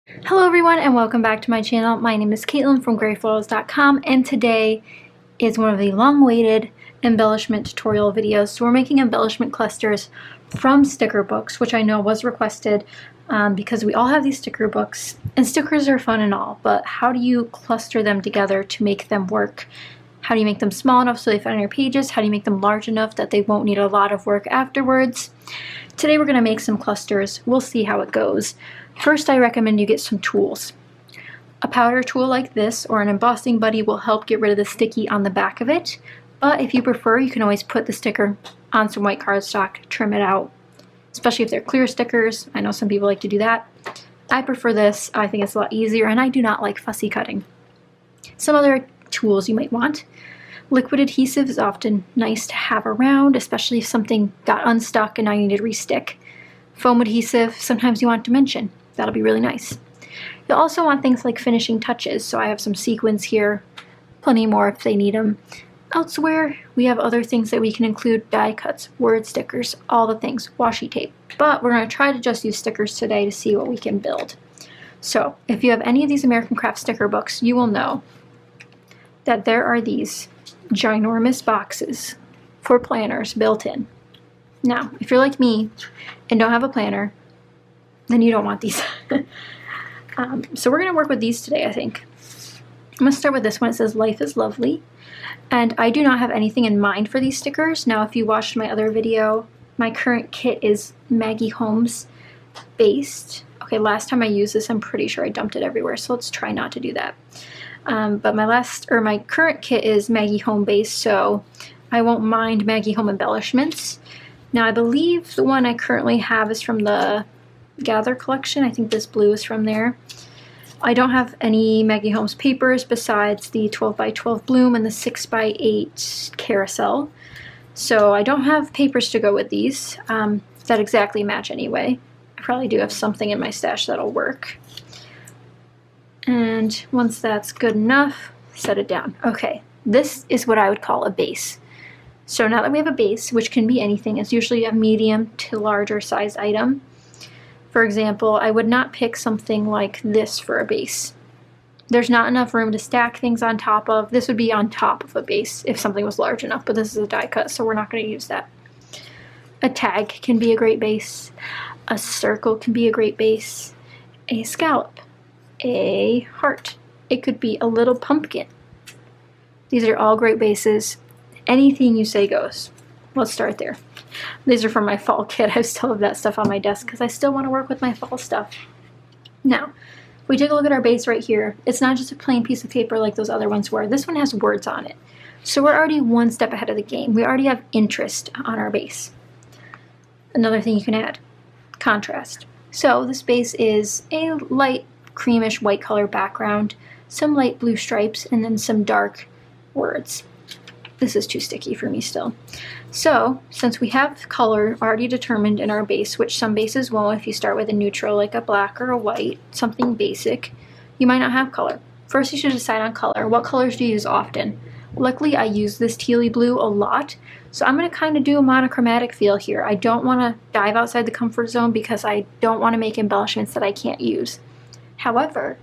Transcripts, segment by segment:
Hello everyone and welcome back to my channel. My name is Caitlin from Florals.com and today is one of the long-awaited embellishment tutorial videos. So we're making embellishment clusters from sticker books, which I know was requested because we all have these sticker books and stickers are fun and all, but how do you cluster them together to make them work? How do you make them small enough so they fit on your pages? How do you make them large enough that they won't need a lot of work afterwards? Today we're going to make some clusters. We'll see how it goes. First, I recommend you get some tools. A powder tool like this or an embossing buddy will help get rid of the sticky on the back of it, but if you prefer, you can always put the sticker on some white cardstock, trim it out, especially if they're clear stickers. I know some people like to do that. I prefer this. I think it's a lot easier, and I do not like fussy cutting. Some other tools you might want. Liquid adhesive is often nice to have around, especially if something got unstuck and now you need to restick. Foam adhesive, sometimes you want dimension. That'll be really nice. You'll also want things like finishing touches, so I have some sequins here, plenty more if they need them. Elsewhere, we have other things that we can include: die cuts, word stickers, all the things, washi tape. But we're going to try to just use stickers today to see what we can build. So, if you have any of these American Craft sticker books, you will know that there are these ginormous boxes for planners built in. Now, if you're like me and don't have a planner, then you don't want these. So we're going to work with these today, I think. I'm going to start with this one. It says Life is Lovely. And I do not have anything in mind for these stickers. Now, if you watched my other video, my current kit is Maggie Holmes based. Okay, last time I used this, I'm pretty sure I dumped it everywhere, so let's try not to do that. But my current kit is Maggie Home based, so I won't mind Maggie Home embellishments. Now, I believe the one I currently have is from the Gather collection. I think this blue is from there. I don't have any Maggie Holmes papers besides the 12x12 bloom and the 6x8 carousel. So I don't have papers to go with these that exactly match anyway. I probably do have something in my stash that'll work. And once that's good enough, set it down. Okay, this is what I would call a base. So now that we have a base, which can be anything, it's usually a medium to larger sized item. For example, I would not pick something like this for a base. There's not enough room to stack things on top of. This would be on top of a base if something was large enough, but this is a die cut, so we're not going to use that. A tag can be a great base. A circle can be a great base. A scallop. A heart. It could be a little pumpkin. These are all great bases. Anything you say goes. Let's start there. These are from my fall kit. I still have that stuff on my desk because I still want to work with my fall stuff. Now, if we take a look at our base right here, it's not just a plain piece of paper like those other ones were. This one has words on it. So we're already one step ahead of the game. We already have interest on our base. Another thing you can add, contrast. So this base is a light creamish white color background, some light blue stripes, and then some dark words. This is too sticky for me still. So, since we have color already determined in our base, which some bases won't if you start with a neutral like a black or a white, something basic, you might not have color. First, you should decide on color. What colors do you use often? Luckily, I use this tealy blue a lot, so I'm going to kind of do a monochromatic feel here. I don't want to dive outside the comfort zone because I don't want to make embellishments that I can't use. However,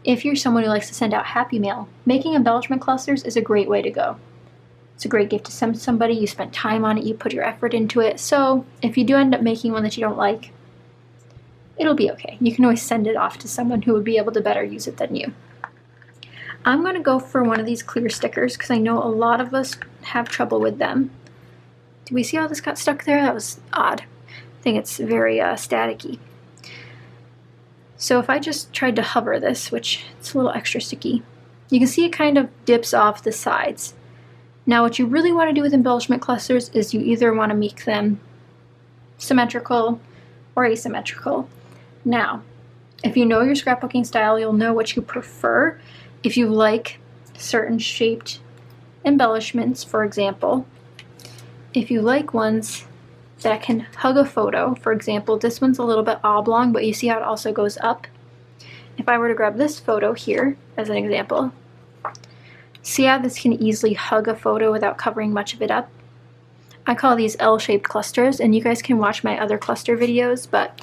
if you're someone who likes to send out happy mail, making embellishment clusters is a great way to go. It's a great gift to send somebody. You spent time on it, you put your effort into it, so if you do end up making one that you don't like, it'll be okay. You can always send it off to someone who would be able to better use it than you. I'm going to go for one of these clear stickers because I know a lot of us have trouble with them. Do we see how this got stuck there? That was odd. I think it's very staticky. So if I just tried to hover this, which it's a little extra sticky, you can see it kind of dips off the sides. Now what you really want to do with embellishment clusters is you either want to make them symmetrical or asymmetrical. Now, if you know your scrapbooking style, you'll know what you prefer. If you like certain shaped embellishments, for example, if you like ones that can hug a photo, for example, this one's a little bit oblong, but you see how it also goes up. If I were to grab this photo here as an example, see how this can easily hug a photo without covering much of it up? I call these L-shaped clusters, and you guys can watch my other cluster videos, but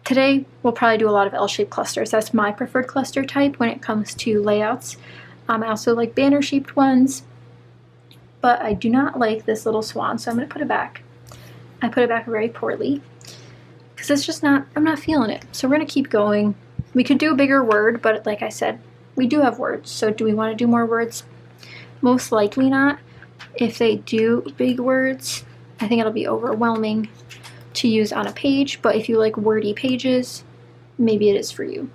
Today, we'll probably do a lot of L-shaped clusters. That's my preferred cluster type when it comes to layouts. I also like banner-shaped ones, but I do not like this little swan, so I'm going to put it back. I put it back very poorly because it's just not, I'm not feeling it. So we're going to keep going. We could do a bigger word, but like I said, we do have words. So do we want to do more words? Most likely not. If they do big words, I think it'll be overwhelming to use on a page, but if you like wordy pages, maybe it is for you.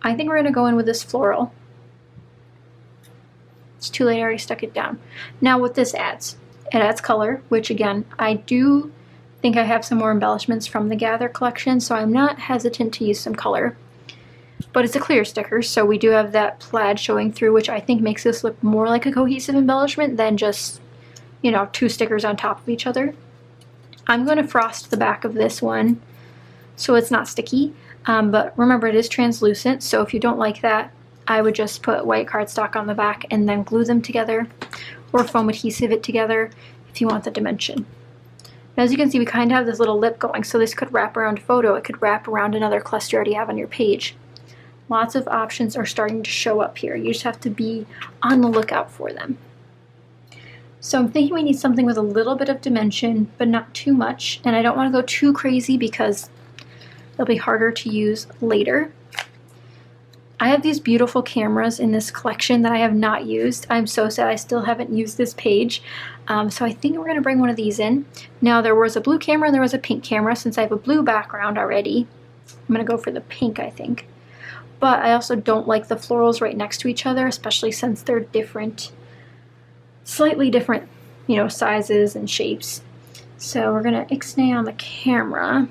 I think we're going to go in with this floral. It's too late, I already stuck it down. Now what this adds, it adds color, which again, I do think I have some more embellishments from the Gather collection, so I'm not hesitant to use some color. But it's a clear sticker, so we do have that plaid showing through, which I think makes this look more like a cohesive embellishment than just, you know, two stickers on top of each other. I'm going to frost the back of this one so it's not sticky, but remember it is translucent, so if you don't like that, I would just put white cardstock on the back and then glue them together, or foam adhesive it together if you want the dimension. As you can see, we kind of have this little lip going, so this could wrap around a photo, it could wrap around another cluster you already have on your page. Lots of options are starting to show up here. You just have to be on the lookout for them. So I'm thinking we need something with a little bit of dimension, but not too much. And I don't want to go too crazy because it'll be harder to use later. I have these beautiful cameras in this collection that I have not used. I'm so sad I still haven't used this page. So I think we're going to bring one of these in. Now there was a blue camera and there was a pink camera. Since I have a blue background already, I'm going to go for the pink, I think. But I also don't like the florals right next to each other, especially since they're different, slightly different, you know, sizes and shapes. So we're going to ixnay on the camera.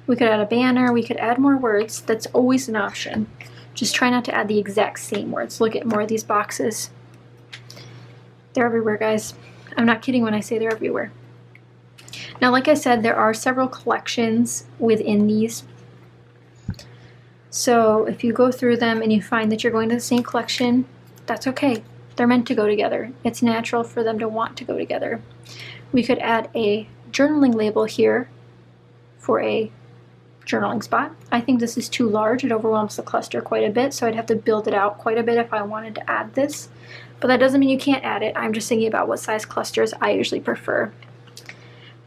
We could add a banner, we could add more words. That's always an option. Just try not to add the exact same words. Look at more of these boxes. They're everywhere, guys. I'm not kidding when I say they're everywhere. Now, like I said, there are several collections within these. So if you go through them and you find that you're going to the same collection, that's okay. They're meant to go together. It's natural for them to want to go together. We could add a journaling label here for a journaling spot. I think this is too large. It overwhelms the cluster quite a bit, so I'd have to build it out quite a bit if I wanted to add this. But that doesn't mean you can't add it. I'm just thinking about what size clusters I usually prefer.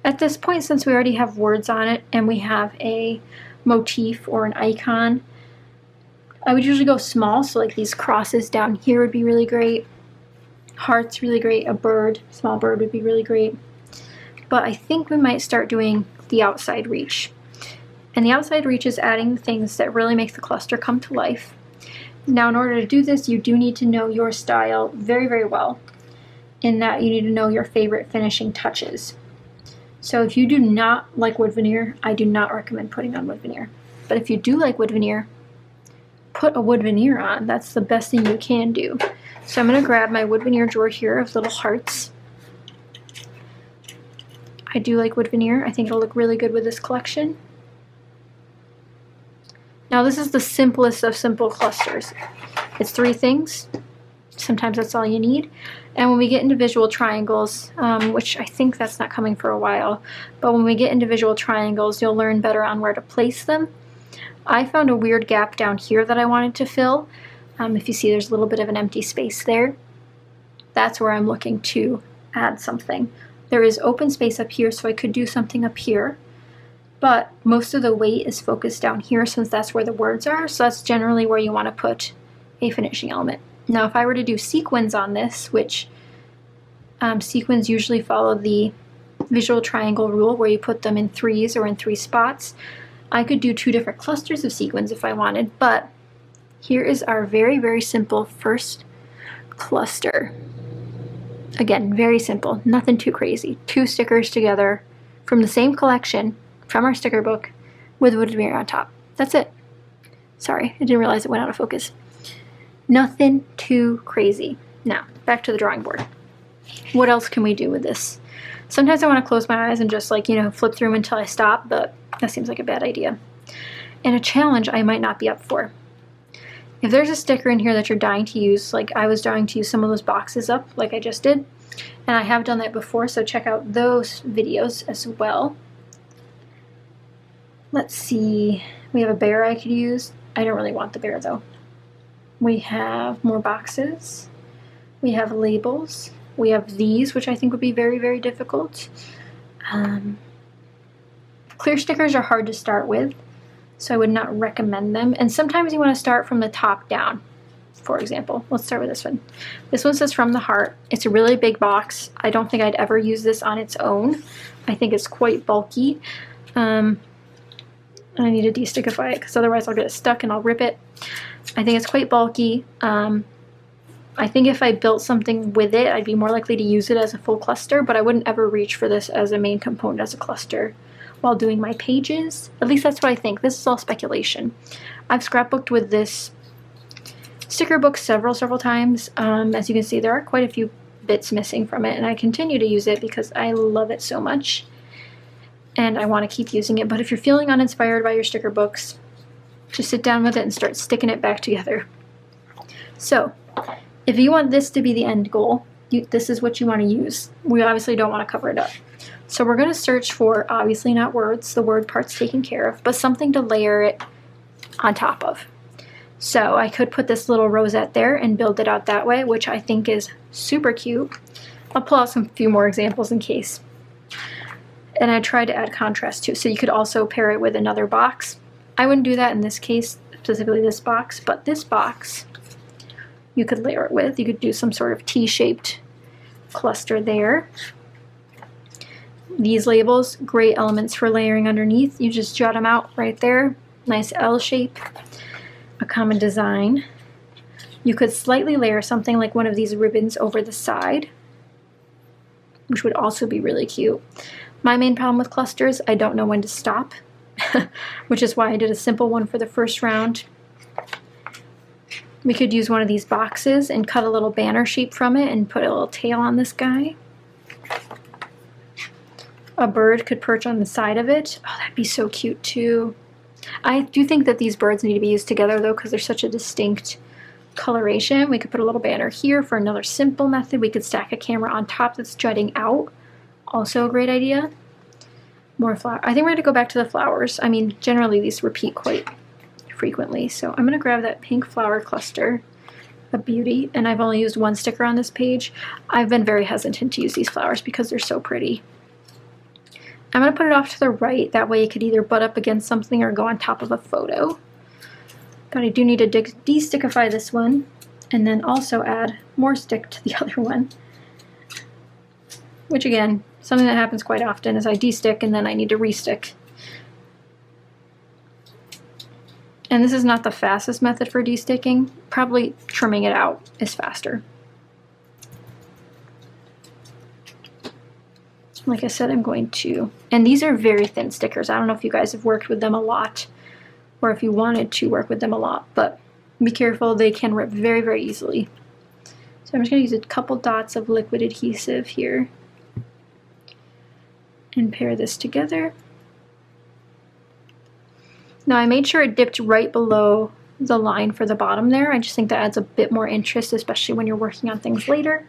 At this point, since we already have words on it and we have a motif or an icon, I would usually go small, so like these crosses down here would be really great. Hearts really great. A bird, small bird would be really great. But I think we might start doing the outside reach. And the outside reach is adding the things that really make the cluster come to life. Now, in order to do this, you do need to know your style very, very well. In that you need to know your favorite finishing touches. So if you do not like wood veneer, I do not recommend putting on wood veneer. But if you do like wood veneer, put a wood veneer on. That's the best thing you can do. So I'm going to grab my wood veneer drawer here of little hearts. I do like wood veneer. I think it'll look really good with this collection. Now this is the simplest of simple clusters. It's 3 things. Sometimes that's all you need. And when we get into visual triangles, which I think that's not coming for a while, but when we get into visual triangles, you'll learn better on where to place them. I found a weird gap down here that I wanted to fill. If you see, there's a little bit of an empty space there. That's where I'm looking to add something. There is open space up here, so I could do something up here. But most of the weight is focused down here since that's where the words are, so that's generally where you want to put a finishing element. Now if I were to do sequins on this, which sequins usually follow the visual triangle rule where you put them in 3s or in 3 spots, I could do 2 different clusters of sequins if I wanted, but here is our very, very simple first cluster. Again, very simple, nothing too crazy. 2 stickers together from the same collection, from our sticker book, with wood veneer on top. That's it. Sorry, I didn't realize it went out of focus. Nothing too crazy. Now, back to the drawing board. What else can we do with this? Sometimes I want to close my eyes and just like, flip through them until I stop, but that seems like a bad idea. And a challenge I might not be up for. If there's a sticker in here that you're dying to use, like I was dying to use some of those boxes up like I just did, and I have done that before, so check out those videos as well. Let's see, we have a bear I could use. I don't really want the bear though. We have more boxes. We have labels. We have these, which I think would be very, very difficult. Clear stickers are hard to start with, so I would not recommend them. And sometimes you want to start from the top down. For example, let's start with this one. This one says From the Heart. It's a really big box. I don't think I'd ever use this on its own. I think it's quite bulky. I need to de-stickify it because otherwise I'll get it stuck and I'll rip it. I think it's quite bulky. I think if I built something with it, I'd be more likely to use it as a full cluster, but I wouldn't ever reach for this as a main component as a cluster while doing my pages. At least that's what I think. This is all speculation. I've scrapbooked with this sticker book several times. As you can see, there are quite a few bits missing from it, and I continue to use it because I love it so much and I want to keep using it. But if you're feeling uninspired by your sticker books, just sit down with it and start sticking it back together. So if you want this to be the end goal, this is what you want to use. We obviously don't want to cover it up. So we're going to search for, obviously not words, the word part's taken care of, but something to layer it on top of. So I could put this little rosette there and build it out that way, which I think is super cute. I'll pull out some few more examples in case. And I tried to add contrast too, so you could also pair it with another box. I wouldn't do that in this case, specifically this box, but this box you could layer it with. You could do some sort of T-shaped cluster there. These labels, great elements for layering underneath. You just jot them out right there. Nice L shape. A common design. You could slightly layer something like one of these ribbons over the side, which would also be really cute. My main problem with clusters, I don't know when to stop, which is why I did a simple one for the first round. We could use one of these boxes and cut a little banner shape from it and put a little tail on this guy. A bird could perch on the side of it. Oh, that'd be so cute too. I do think that these birds need to be used together though, because they're such a distinct coloration. We could put a little banner here for another simple method. We could stack a camera on top that's jutting out. Also a great idea. More flower. I think we're going to go back to the flowers. I mean, generally these repeat quite frequently. So I'm going to grab that pink flower cluster, a beauty, and I've only used one sticker on this page. I've been very hesitant to use these flowers because they're so pretty. I'm going to put it off to the right, that way it could either butt up against something or go on top of a photo. But I do need to de-stickify this one and then also add more stick to the other one. Which again, something that happens quite often is I de-stick and then I need to re-stick. And this is not the fastest method for de-sticking. Probably trimming it out is faster. Like I said, I'm going to, and these are very thin stickers. I don't know if you guys have worked with them a lot or if you wanted to work with them a lot, but be careful, they can rip very, very easily. So I'm just going to use a couple dots of liquid adhesive here and pair this together. Now I made sure it dipped right below the line for the bottom there. I just think that adds a bit more interest, especially when you're working on things later.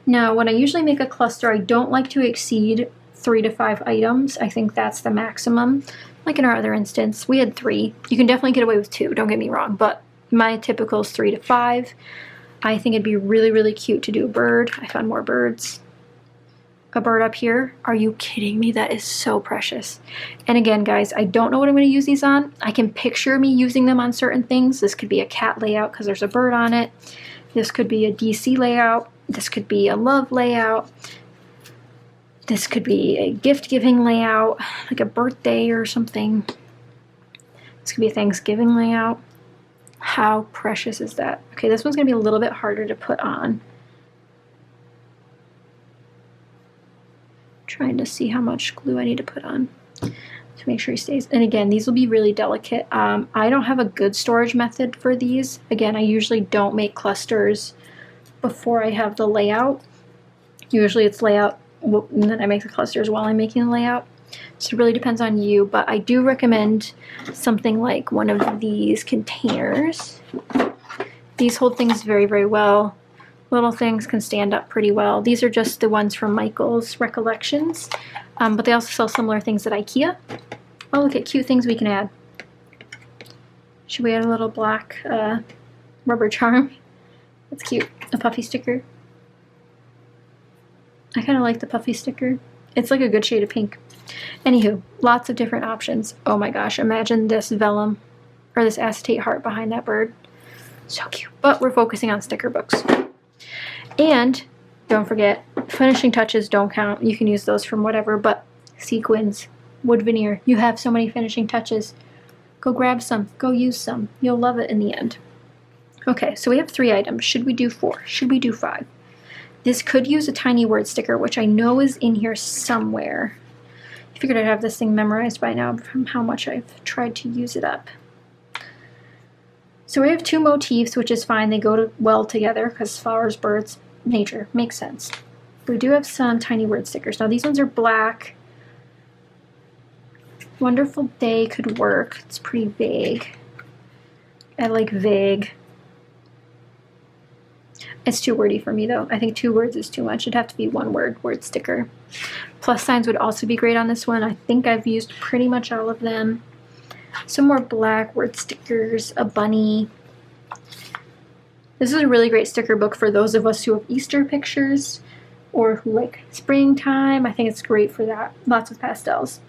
Now, when I usually make a cluster, I don't like to exceed 3 to 5 items. I think that's the maximum. Like in our other instance, we had 3. You can definitely get away with 2, don't get me wrong, but my typical is 3 to 5. I think it'd be really, really cute to do a bird. I found more birds. A bird up here. Are you kidding me? That is so precious. And again, guys, I don't know what I'm going to use these on. I can picture me using them on certain things. This could be a cat layout because there's a bird on it. This could be a DC layout. This could be a love layout. This could be a gift-giving layout, like a birthday or something. This could be a Thanksgiving layout. How precious is that? Okay, this one's going to be a little bit harder to put on. Trying to see how much glue I need to put on to make sure he stays. And again, these will be really delicate. I don't have a good storage method for these. Again, I usually don't make clusters before I have the layout. Usually it's layout and then I make the clusters while I'm making the layout. So it really depends on you, but I do recommend something like one of these containers. These hold things very, very well. Little things can stand up pretty well. These are just the ones from Michael's Recollections, but they also sell similar things at IKEA. Oh, look at cute things we can add. Should we add a little black rubber charm? That's cute. A puffy sticker. I kind of like the puffy sticker. It's like a good shade of pink. Anywho, lots of different options. Oh my gosh, imagine this vellum or this acetate heart behind that bird. So cute. But we're focusing on sticker books. And don't forget, finishing touches don't count. You can use those from whatever, but sequins, wood veneer, you have so many finishing touches. Go grab some, go use some. You'll love it in the end. Okay, so we have 3 items. Should we do 4? Should we do 5? This could use a tiny word sticker, which I know is in here somewhere. I figured I'd have this thing memorized by now from how much I've tried to use it up. So we have 2 motifs, which is fine. They go well together because flowers, birds, nature. Makes sense. We do have some tiny word stickers. Now these ones are black. Wonderful Day could work. It's pretty vague. I like vague. It's too wordy for me though. I think 2 words is too much. It'd have to be 1 word sticker. Plus signs would also be great on this one. I think I've used pretty much all of them. Some more black word stickers, a bunny. This is a really great sticker book for those of us who have Easter pictures or who like springtime. I think it's great for that. Lots of pastels.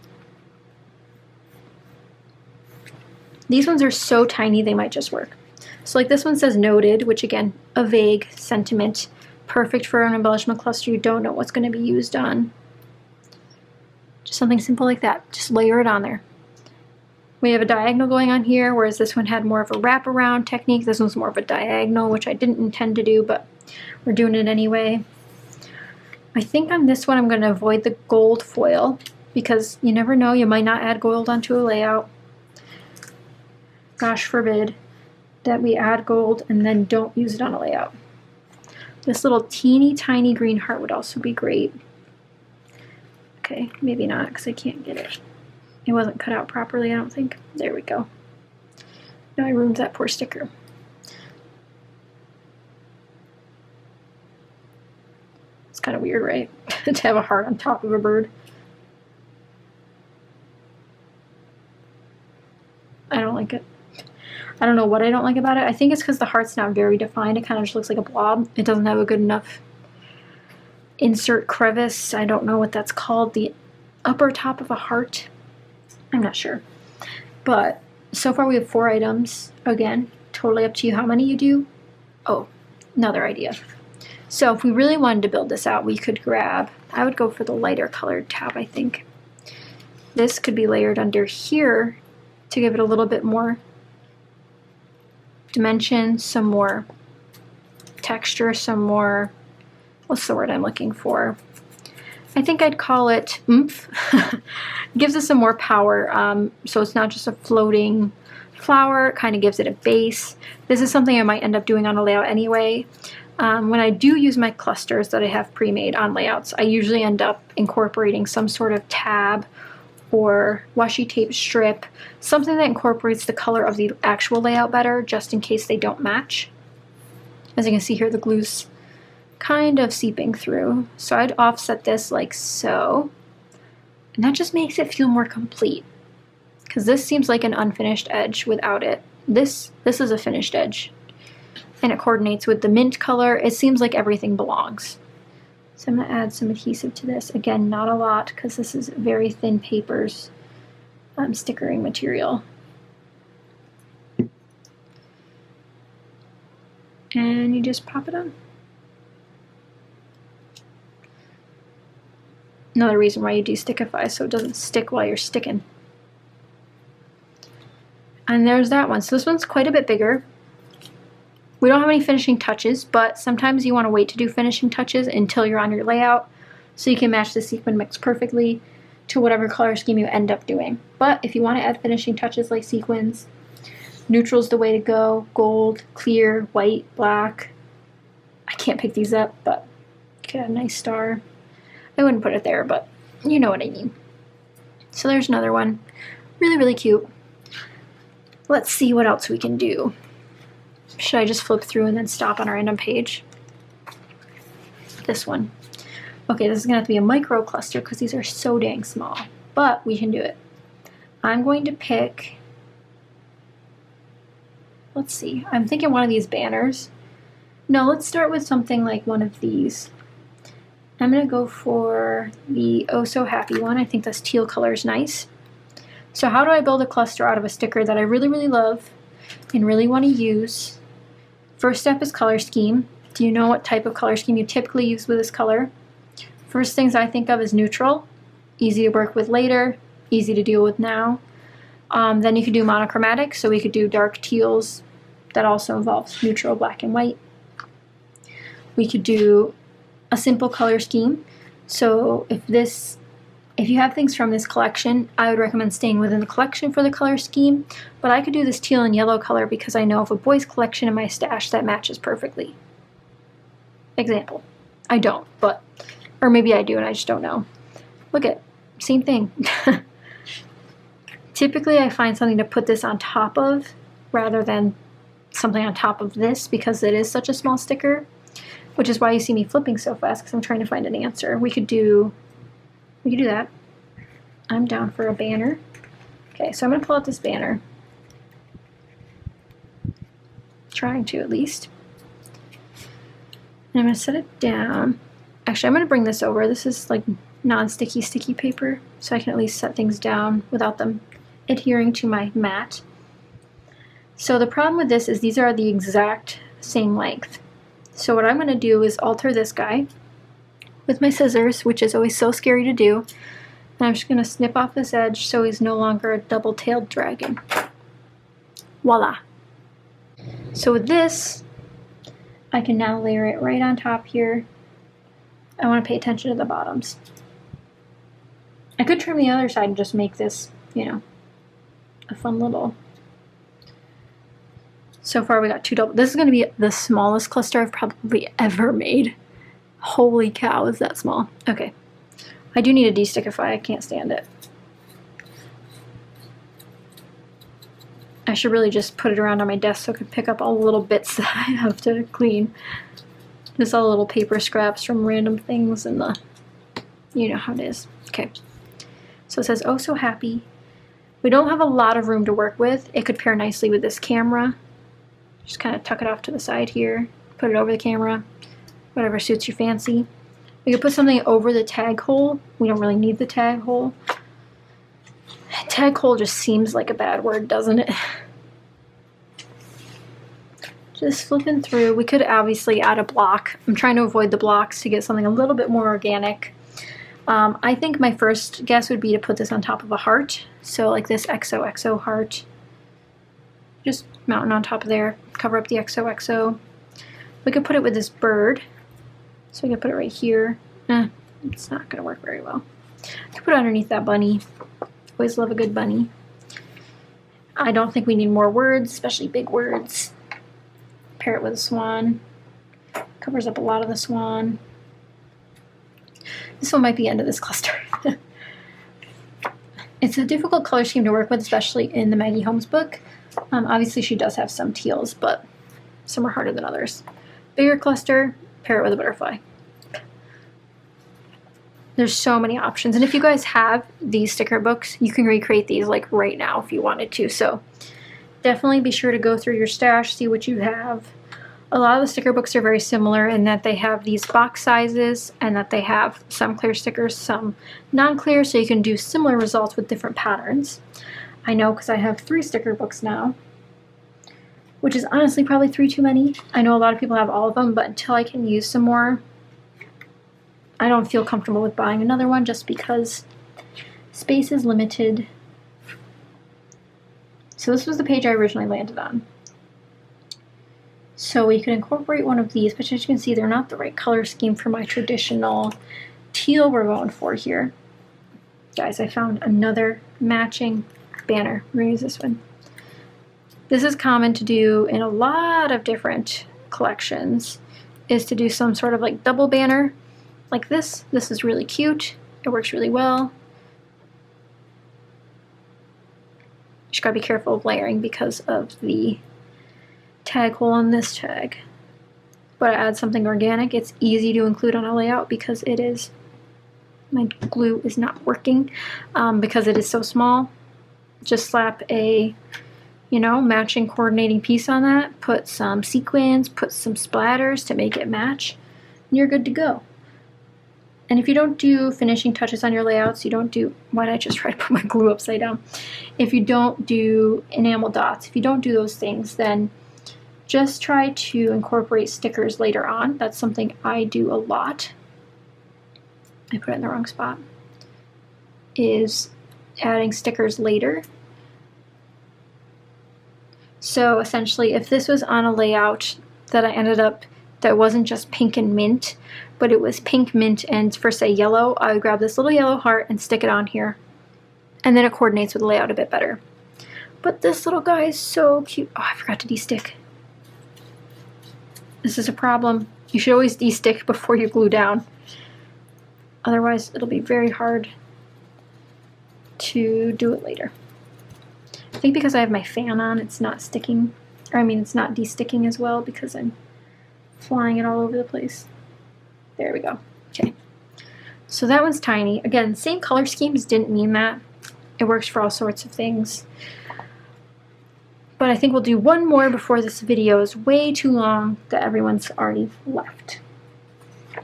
These ones are so tiny they might just work. So like this one says noted, which again, a vague sentiment. Perfect for an embellishment cluster you don't know what's going to be used on. Just something simple like that. Just layer it on there. We have a diagonal going on here, whereas this one had more of a wraparound technique. This one's more of a diagonal, which I didn't intend to do, but we're doing it anyway. I think on this one I'm going to avoid the gold foil because you never know, you might not add gold onto a layout. Gosh forbid that we add gold and then don't use it on a layout. This little teeny tiny green heart would also be great. Okay, maybe not because I can't get it. It wasn't cut out properly, I don't think. There we go. Now I ruined that poor sticker. It's kind of weird, right? To have a heart on top of a bird. I don't like it. I don't know what I don't like about it. I think it's because the heart's not very defined. It kind of just looks like a blob. It doesn't have a good enough insert crevice. I don't know what that's called. The upper top of a heart. I'm not sure. But so far we have 4 items. Again, totally up to you how many you do. Oh, another idea. So if we really wanted to build this out, we could grab, I would go for the lighter colored tab, I think. This could be layered under here to give it a little bit more dimension, some more texture, some more, what's the word I'm looking for? I think I'd call it oomph. Gives us some more power, so it's not just a floating flower. It kind of gives it a base. This is something I might end up doing on a layout anyway. When I do use my clusters that I have pre-made on layouts, I usually end up incorporating some sort of tab or washi tape strip, something that incorporates the color of the actual layout better, just in case they don't match. As you can see here, the glue's kind of seeping through. So I'd offset this like so, and that just makes it feel more complete. Because this seems like an unfinished edge without it. This is a finished edge. And it coordinates with the mint color. It seems like everything belongs. So I'm going to add some adhesive to this. Again, not a lot because this is very thin papers, stickering material. And you just pop it on. Another reason why you de-stickify, so it doesn't stick while you're sticking. And there's that one. So this one's quite a bit bigger. We don't have any finishing touches, but sometimes you want to wait to do finishing touches until you're on your layout so you can match the sequin mix perfectly to whatever color scheme you end up doing. But if you want to add finishing touches like sequins, neutral's the way to go. Gold, clear, white, black. I can't pick these up, but you could add a nice star. I wouldn't put it there, but you know what I mean. So there's another one. Really, really cute. Let's see what else we can do. Should I just flip through and then stop on our random page? This one. Okay, this is going to have to be a micro cluster because these are so dang small, but we can do it. I'm going to pick, let's see, I'm thinking one of these banners. No, let's start with something like one of these. I'm going to go for the Oh So Happy one. I think this teal color is nice. So how do I build a cluster out of a sticker that I really, really love and really want to use? First step is color scheme. Do you know what type of color scheme you typically use with this color? First things I think of is neutral, easy to work with later, easy to deal with now. Then you could do monochromatic, so we could do dark teals. That also involves neutral, black and white. We could do a simple color scheme. So if you have things from this collection, I would recommend staying within the collection for the color scheme, but I could do this teal and yellow color because I know of a boys collection in my stash that matches perfectly. Example. I don't, but, or maybe I do and I just don't know. Look at, same thing. Typically I find something to put this on top of rather than something on top of this because it is such a small sticker, which is why you see me flipping so fast because I'm trying to find an answer. We could do that. I'm down for a banner. Okay, so I'm going to pull out this banner. Trying to at least. And I'm going to set it down. Actually, I'm going to bring this over. This is like non-sticky sticky paper, so I can at least set things down without them adhering to my mat. So the problem with this is these are the exact same length. So what I'm going to do is alter this guy with my scissors, which is always so scary to do. And I'm just going to snip off this edge so he's no longer a double-tailed dragon. Voila! So with this, I can now layer it right on top here. I want to pay attention to the bottoms. I could trim the other side and just make this, you know, a fun little. So far we got two double. This is going to be the smallest cluster I've probably ever made. Holy cow, is that small. Okay. I do need a de-stickify. I can't stand it. I should really just put it around on my desk so I can pick up all the little bits that I have to clean. There's all little paper scraps from random things and the, you know how it is. Okay. So it says, Oh So Happy. We don't have a lot of room to work with. It could pair nicely with this camera. Just kind of tuck it off to the side here. Put it over the camera. Whatever suits your fancy. We could put something over the tag hole. We don't really need the tag hole. Tag hole just seems like a bad word, doesn't it? Just flipping through. We could obviously add a block. I'm trying to avoid the blocks to get something a little bit more organic. I think my first guess would be to put this on top of a heart. So like this XOXO heart. Just mounting on top of there. Cover up the XOXO. We could put it with this bird. So we can put it right here. It's not going to work very well. I could put it underneath that bunny. Always love a good bunny. I don't think we need more words, especially big words. Pair it with a swan. Covers up a lot of the swan. This one might be the end of this cluster. It's a difficult color scheme to work with, especially in the Maggie Holmes book. Obviously she does have some teals, but some are harder than others. Bigger cluster, pair it with a butterfly. There's so many options, and if you guys have these sticker books, you can recreate these like right now if you wanted to. So definitely be sure to go through your stash, see what you have. A lot of the sticker books are very similar in that they have these box sizes and that they have some clear stickers, some non-clear, so you can do similar results with different patterns. I know because I have 3 sticker books now, which is honestly probably 3 too many. I know a lot of people have all of them, but until I can use some more, I don't feel comfortable with buying another one just because space is limited. So this was the page I originally landed on. So we could incorporate one of these, but as you can see, they're not the right color scheme for my traditional teal we're going for here. Guys, I found another matching banner. We're going to use this one. This is common to do in a lot of different collections, is to do some sort of like double banner like this. This is really cute. It works really well. Just gotta be careful of layering because of the tag hole on this tag. But I add something organic. It's easy to include on a layout because it is, my glue is not working because it is so small. Just slap a, you know, matching coordinating piece on that, put some sequins, put some splatters to make it match, and you're good to go. And if you don't do finishing touches on your layouts, you don't do, why did I just try to put my glue upside down? If you don't do enamel dots, if you don't do those things, then just try to incorporate stickers later on. That's something I do a lot. I put it in the wrong spot. Is adding stickers later. So essentially, if this was on a layout that I ended up, that wasn't just pink and mint, but it was pink, mint, and for say yellow, I would grab this little yellow heart and stick it on here. And then it coordinates with the layout a bit better. But this little guy is so cute. Oh, I forgot to de-stick. This is a problem. You should always de-stick before you glue down. Otherwise, it'll be very hard to do it later. I think because I have my fan on, it's not sticking, or I mean it's not de-sticking as well because I'm flying it all over the place. There we go. Okay. So that one's tiny. Again, same color schemes didn't mean that. It works for all sorts of things. But I think we'll do one more before this video is way too long that everyone's already left. I'm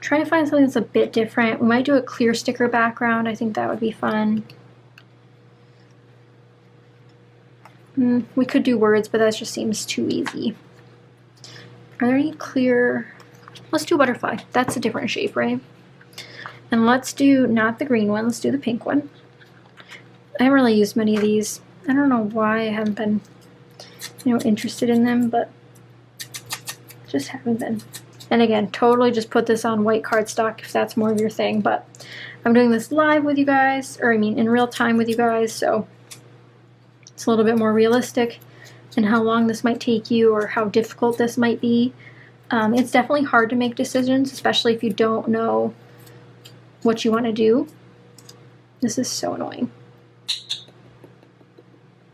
trying to find something that's a bit different. We might do a clear sticker background. I think that would be fun. We could do words, but that just seems too easy. Are there any clear? Let's do butterfly. That's a different shape, right? And let's do not the green one. Let's do the pink one. I haven't really used many of these. I don't know why I haven't been, you know, interested in them, but just haven't been. And again, totally just put this on white cardstock if that's more of your thing. But I'm doing this live with you guys, or I mean in real time with you guys, so it's a little bit more realistic in how long this might take you or how difficult this might be. It's definitely hard to make decisions, especially if you don't know what you want to do. This is so annoying.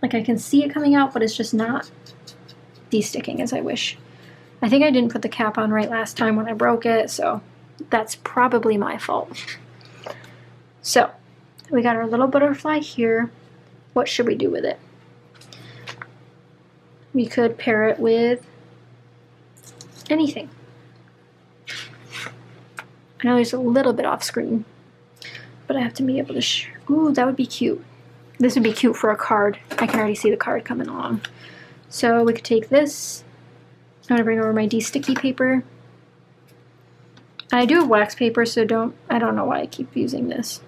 Like I can see it coming out, but it's just not de-sticking as I wish. I think I didn't put the cap on right last time when I broke it, so that's probably my fault. So we got our little butterfly here. What should we do with it? We could pair it with anything. I know there's a little bit off screen, but I have to be able to ooh, that would be cute. This would be cute for a card. I can already see the card coming along. So we could take this. I'm gonna bring over my de-sticky paper. I do have wax paper, so I don't know why I keep using this.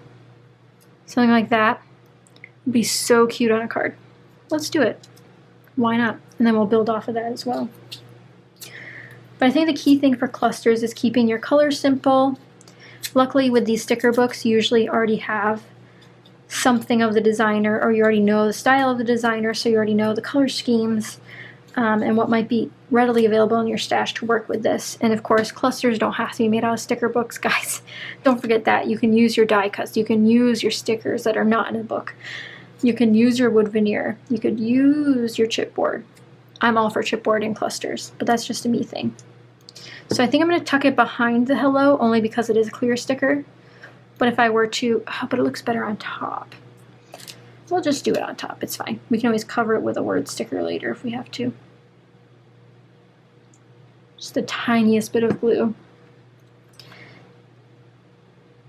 Something like that would be so cute on a card. Let's do it. Why not? And then we'll build off of that as well. But I think the key thing for clusters is keeping your colors simple. Luckily with these sticker books, you usually already have something of the designer, or you already know the style of the designer, so you already know the color schemes and what might be readily available in your stash to work with this. And of course, clusters don't have to be made out of sticker books, guys. Don't forget that. You can use your die cuts. You can use your stickers that are not in a book. You can use your wood veneer. You could use your chipboard. I'm all for chipboard and clusters, but that's just a me thing. So I think I'm going to tuck it behind the hello only because it is a clear sticker. But if I were to, but it looks better on top. We'll just do it on top, it's fine. We can always cover it with a word sticker later if we have to. Just the tiniest bit of glue.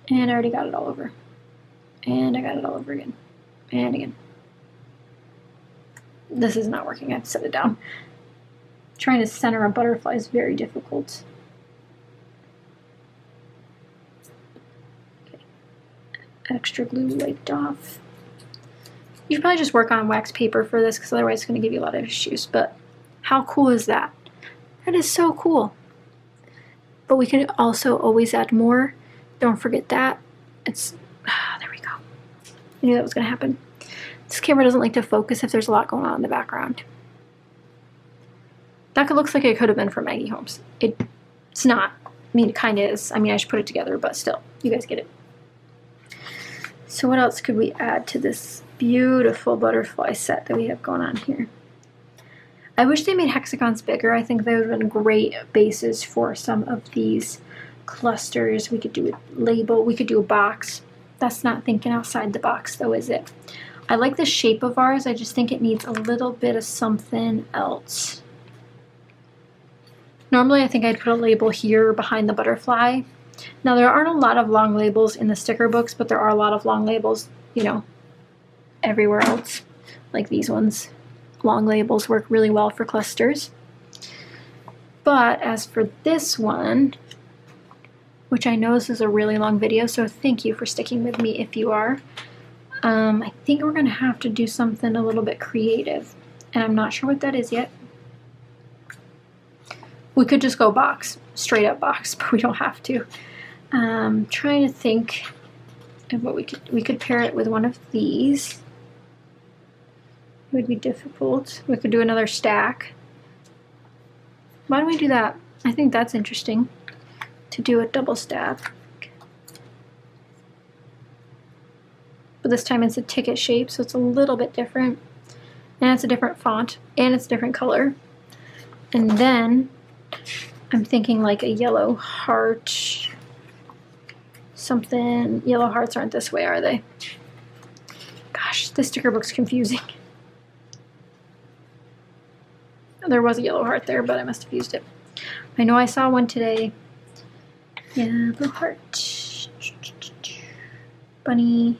And I already got it all over. And I got it all over again. And again. This is not working, I have to set it down. Trying to center a butterfly is very difficult. Okay. Extra glue wiped off. You should probably just work on wax paper for this because otherwise it's going to give you a lot of issues. But how cool is that? That is so cool. But we can also always add more. Don't forget that. It's, there we go. I knew that was going to happen. This camera doesn't like to focus if there's a lot going on in the background. That looks like it could have been for Maggie Holmes. It's not. I mean, it kind of is. I mean, I should put it together, but still, you guys get it. So what else could we add to this beautiful butterfly set that we have going on here? I wish they made hexagons bigger. I think they would have been great bases for some of these clusters. We could do a label. We could do a box. That's not thinking outside the box, though, is it? I like the shape of ours, I just think it needs a little bit of something else. Normally I think I'd put a label here behind the butterfly. Now there aren't a lot of long labels in the sticker books, but there are a lot of long labels, you know, everywhere else, like these ones. Long labels work really well for clusters. But as for this one, which I know this is a really long video, so thank you for sticking with me if you are. I think we're gonna have to do something a little bit creative, and I'm not sure what that is yet. We could just go box, straight up box, but we don't have to. Trying to think of what we could pair it with one of these. It would be difficult. We could do another stack. Why don't we do that? I think that's interesting, to do a double stack. But this time it's a ticket shape, so it's a little bit different. And it's a different font, and it's a different color. And then I'm thinking like a yellow heart. Something, yellow hearts aren't this way, are they? Gosh, this sticker book's confusing. There was a yellow heart there, but I must have used it. I know I saw one today. Yellow heart. Bunny.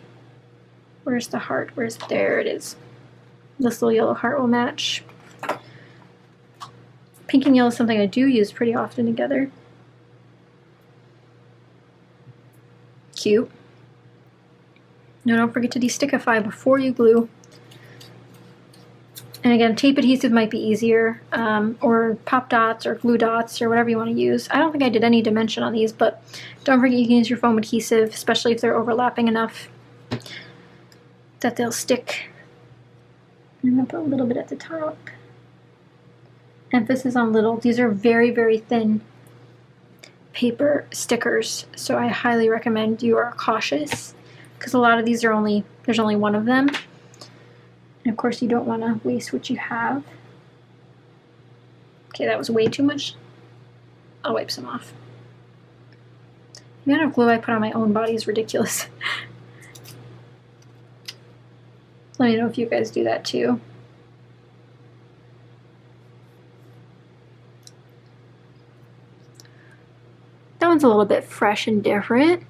Where's the heart? Where's, there it is. This little yellow heart will match. Pink and yellow is something I do use pretty often together. Cute. Now don't forget to destickify before you glue. And again, tape adhesive might be easier, or pop dots or glue dots or whatever you want to use. I don't think I did any dimension on these, but don't forget you can use your foam adhesive, especially if they're overlapping enough that they'll stick. I'm going to put a little bit at the top. Emphasis on little. These are very, very thin paper stickers, so I highly recommend you are cautious, because a lot of these are there's only one of them. And of course you don't want to waste what you have. Okay, that was way too much. I'll wipe some off. The amount of glue I put on my own body is ridiculous. Let me know if you guys do that too. That one's a little bit fresh and different,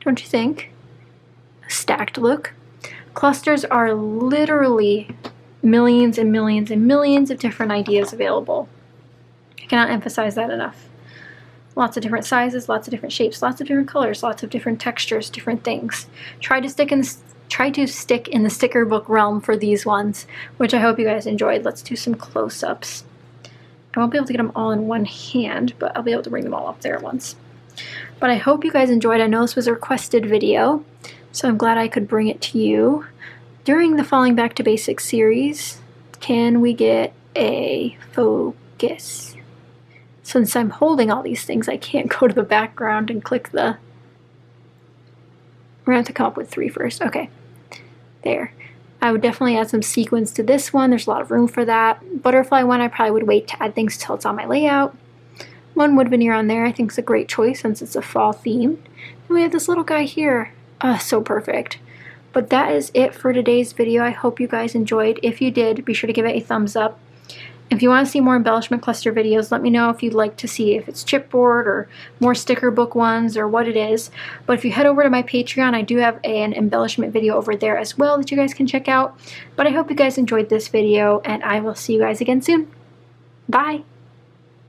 don't you think? A stacked look. Clusters are literally millions and millions and millions of different ideas available. I cannot emphasize that enough. Lots of different sizes, lots of different shapes, lots of different colors, lots of different textures, different things. Try to stick in the sticker book realm for these ones, which I hope you guys enjoyed. Let's do some close-ups. I won't be able to get them all in one hand, but I'll be able to bring them all up there at once. But I hope you guys enjoyed. I know this was a requested video, so I'm glad I could bring it to you. During the Falling Back to Basics series, can we get a focus? Since I'm holding all these things, I can't go to the background and click the... We're going to have to come up with 3 first. Okay, there. I would definitely add some sequins to this one. There's a lot of room for that. Butterfly one, I probably would wait to add things till it's on my layout. One wood veneer on there I think is a great choice since it's a fall theme. And we have this little guy here. So perfect. But that is it for today's video. I hope you guys enjoyed. If you did, be sure to give it a thumbs up. If you want to see more embellishment cluster videos, let me know if you'd like to see if it's chipboard or more sticker book ones or what it is. But if you head over to my Patreon, I do have an embellishment video over there as well that you guys can check out. But I hope you guys enjoyed this video, and I will see you guys again soon. Bye!